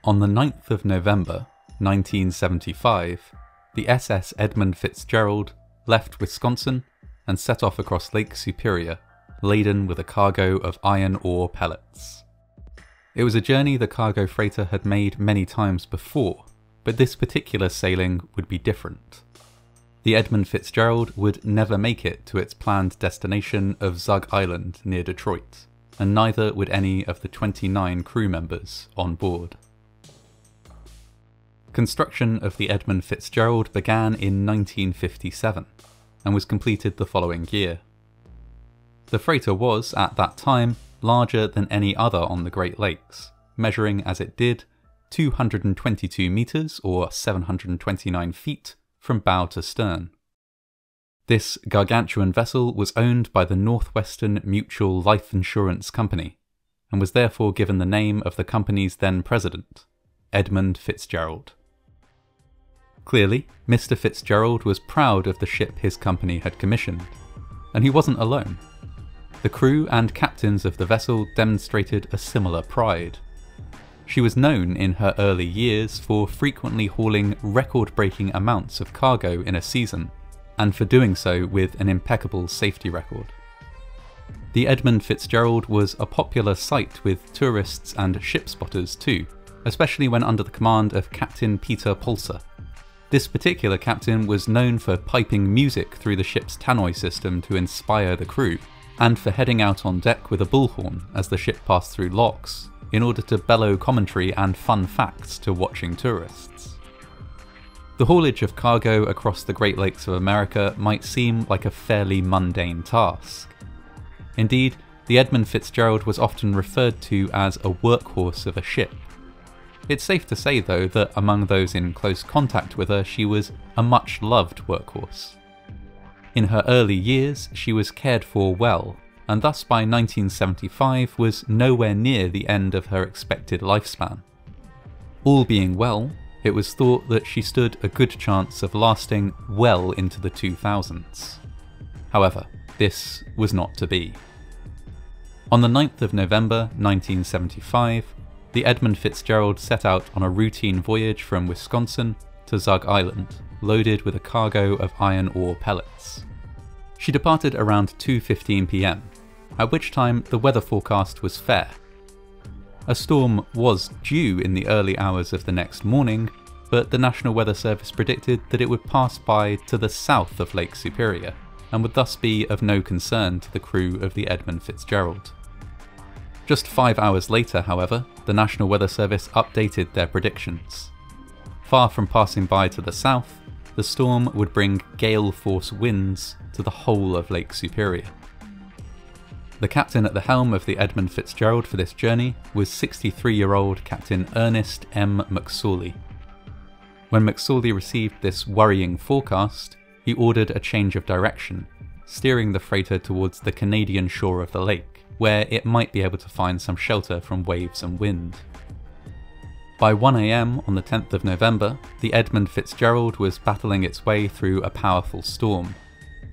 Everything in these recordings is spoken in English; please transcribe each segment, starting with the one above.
On the 9th of November 1975, the SS Edmund Fitzgerald left Wisconsin and set off across Lake Superior, laden with a cargo of iron ore pellets. It was a journey the cargo freighter had made many times before, but this particular sailing would be different. The Edmund Fitzgerald would never make it to its planned destination of Zug Island near Detroit, and neither would any of the 29 crew members on board. Construction of the Edmund Fitzgerald began in 1957 and was completed the following year. The freighter was, at that time, larger than any other on the Great Lakes, measuring as it did 222 metres or 729 feet from bow to stern. This gargantuan vessel was owned by the Northwestern Mutual Life Insurance Company and was therefore given the name of the company's then president, Edmund Fitzgerald. Clearly, Mr. Fitzgerald was proud of the ship his company had commissioned, and he wasn't alone. The crew and captains of the vessel demonstrated a similar pride. She was known in her early years for frequently hauling record-breaking amounts of cargo in a season, and for doing so with an impeccable safety record. The Edmund Fitzgerald was a popular sight with tourists and ship spotters too, especially when under the command of Captain Peter Polser. This particular captain was known for piping music through the ship's tannoy system to inspire the crew, and for heading out on deck with a bullhorn as the ship passed through locks, in order to bellow commentary and fun facts to watching tourists. The haulage of cargo across the Great Lakes of America might seem like a fairly mundane task. Indeed, the Edmund Fitzgerald was often referred to as a workhorse of a ship. It's safe to say though that among those in close contact with her she was a much loved workhorse. In her early years she was cared for well, and thus by 1975 was nowhere near the end of her expected lifespan. All being well, it was thought that she stood a good chance of lasting well into the 2000s. However, this was not to be. On the 9th of November 1975, the Edmund Fitzgerald set out on a routine voyage from Wisconsin to Zug Island, loaded with a cargo of iron ore pellets. She departed around 2:15 PM, at which time the weather forecast was fair. A storm was due in the early hours of the next morning, but the National Weather Service predicted that it would pass by to the south of Lake Superior, and would thus be of no concern to the crew of the Edmund Fitzgerald. Just 5 hours later, however, the National Weather Service updated their predictions. Far from passing by to the south, the storm would bring gale-force winds to the whole of Lake Superior. The captain at the helm of the Edmund Fitzgerald for this journey was 63-year-old Captain Ernest M. McSorley. When McSorley received this worrying forecast, he ordered a change of direction, steering the freighter towards the Canadian shore of the lake, where it might be able to find some shelter from waves and wind. By 1 AM on the 10th of November, the Edmund Fitzgerald was battling its way through a powerful storm.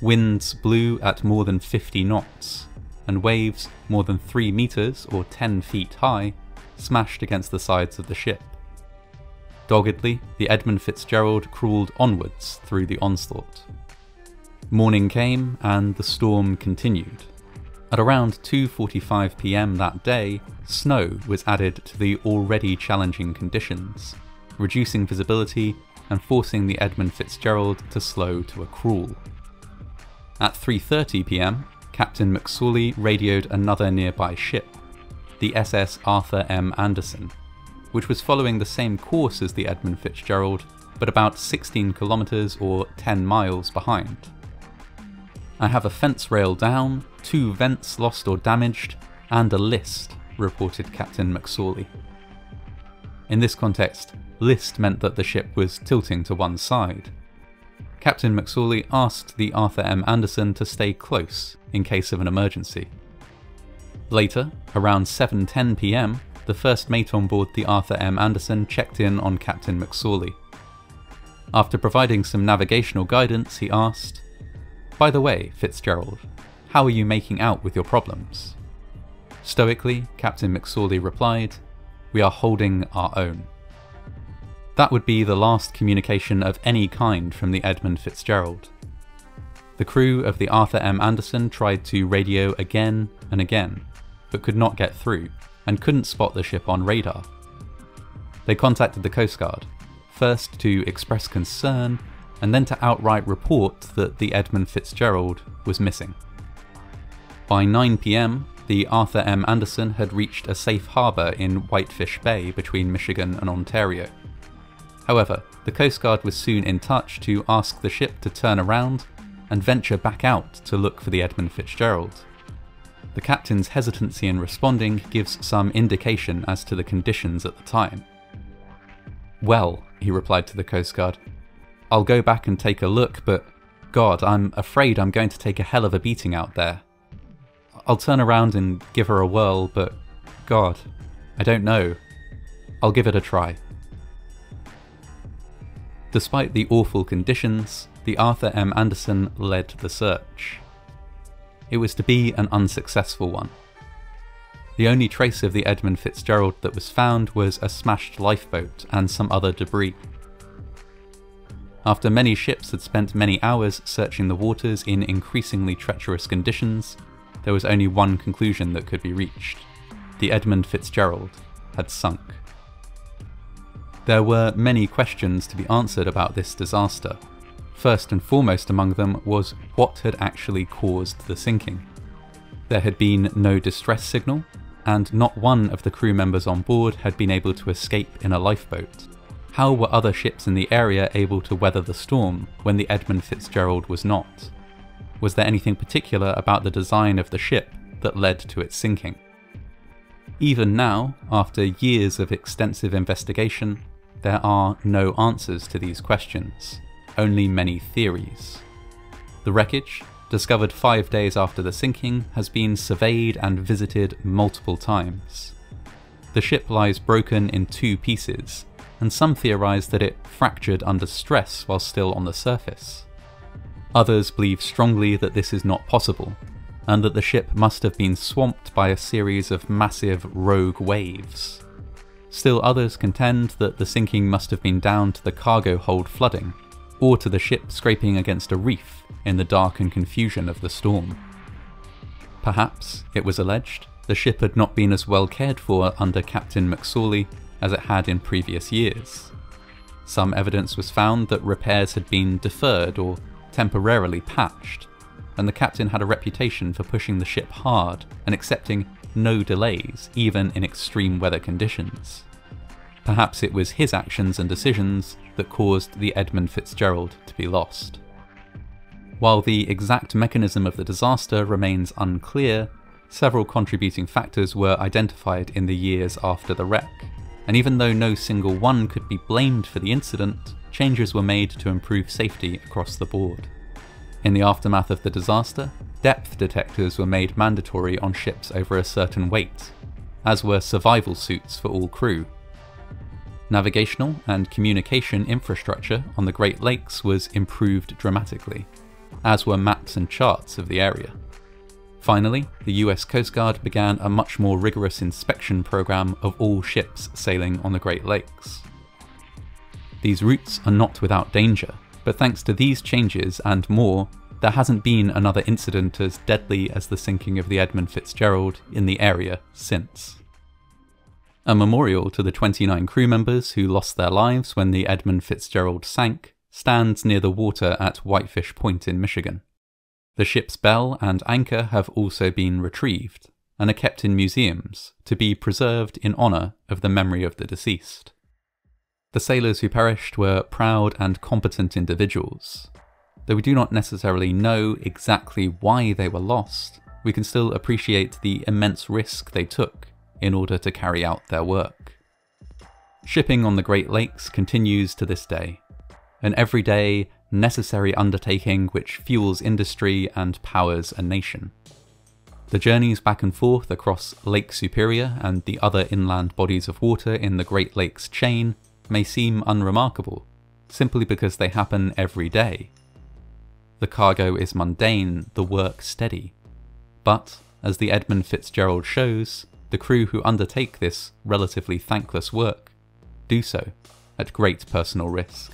Winds blew at more than 50 knots, and waves more than 3 meters or 10 feet high smashed against the sides of the ship. Doggedly, the Edmund Fitzgerald crawled onwards through the onslaught. Morning came and the storm continued. At around 2:45 PM that day, snow was added to the already challenging conditions, reducing visibility and forcing the Edmund Fitzgerald to slow to a crawl. At 3:30 PM, Captain McSorley radioed another nearby ship, the SS Arthur M. Anderson, which was following the same course as the Edmund Fitzgerald, but about 16 kilometers or 10 miles behind. "I have a fence rail down, 2 vents lost or damaged, and a list," reported Captain McSorley. In this context, list meant that the ship was tilting to one side. Captain McSorley asked the Arthur M. Anderson to stay close in case of an emergency. Later, around 7:10 PM, the first mate on board the Arthur M. Anderson checked in on Captain McSorley. After providing some navigational guidance, he asked, "By the way, Fitzgerald, how are you making out with your problems?" Stoically, Captain McSorley replied, "We are holding our own." That would be the last communication of any kind from the Edmund Fitzgerald. The crew of the Arthur M. Anderson tried to radio again and again, but could not get through, and couldn't spot the ship on radar. They contacted the Coast Guard, first to express concern, and then to outright report that the Edmund Fitzgerald was missing. By 9 PM, the Arthur M. Anderson had reached a safe harbour in Whitefish Bay between Michigan and Ontario. However, the Coast Guard was soon in touch to ask the ship to turn around and venture back out to look for the Edmund Fitzgerald. The captain's hesitancy in responding gives some indication as to the conditions at the time. "Well," he replied to the Coast Guard, "I'll go back and take a look, but God, I'm afraid I'm going to take a hell of a beating out there. I'll turn around and give her a whirl, but God, I don't know. I'll give it a try." Despite the awful conditions, the Arthur M. Anderson led the search. It was to be an unsuccessful one. The only trace of the Edmund Fitzgerald that was found was a smashed lifeboat and some other debris. After many ships had spent many hours searching the waters in increasingly treacherous conditions, there was only one conclusion that could be reached. The Edmund Fitzgerald had sunk. There were many questions to be answered about this disaster. First and foremost among them was what had actually caused the sinking. There had been no distress signal, and not one of the crew members on board had been able to escape in a lifeboat. How were other ships in the area able to weather the storm when the Edmund Fitzgerald was not? Was there anything particular about the design of the ship that led to its sinking? Even now, after years of extensive investigation, there are no answers to these questions, only many theories. The wreckage, discovered 5 days after the sinking, has been surveyed and visited multiple times. The ship lies broken in 2 pieces, and some theorise that it fractured under stress while still on the surface. Others believe strongly that this is not possible, and that the ship must have been swamped by a series of massive rogue waves. Still others contend that the sinking must have been down to the cargo hold flooding, or to the ship scraping against a reef in the dark and confusion of the storm. Perhaps, it was alleged, the ship had not been as well cared for under Captain McSorley as it had in previous years. Some evidence was found that repairs had been deferred or temporarily patched, and the captain had a reputation for pushing the ship hard and accepting no delays, even in extreme weather conditions. Perhaps it was his actions and decisions that caused the Edmund Fitzgerald to be lost. While the exact mechanism of the disaster remains unclear, several contributing factors were identified in the years after the wreck, and even though no single one could be blamed for the incident, changes were made to improve safety across the board. In the aftermath of the disaster, depth detectors were made mandatory on ships over a certain weight, as were survival suits for all crew. Navigational and communication infrastructure on the Great Lakes was improved dramatically, as were maps and charts of the area. Finally, the US Coast Guard began a much more rigorous inspection program of all ships sailing on the Great Lakes. These routes are not without danger, but thanks to these changes and more, there hasn't been another incident as deadly as the sinking of the Edmund Fitzgerald in the area since. A memorial to the 29 crew members who lost their lives when the Edmund Fitzgerald sank stands near the water at Whitefish Point in Michigan. The ship's bell and anchor have also been retrieved, and are kept in museums to be preserved in honour of the memory of the deceased. The sailors who perished were proud and competent individuals. Though we do not necessarily know exactly why they were lost, we can still appreciate the immense risk they took in order to carry out their work. Shipping on the Great Lakes continues to this day, an everyday, necessary undertaking which fuels industry and powers a nation. The journeys back and forth across Lake Superior and the other inland bodies of water in the Great Lakes chain may seem unremarkable, simply because they happen every day. The cargo is mundane, the work steady. But, as the Edmund Fitzgerald shows, the crew who undertake this relatively thankless work do so at great personal risk.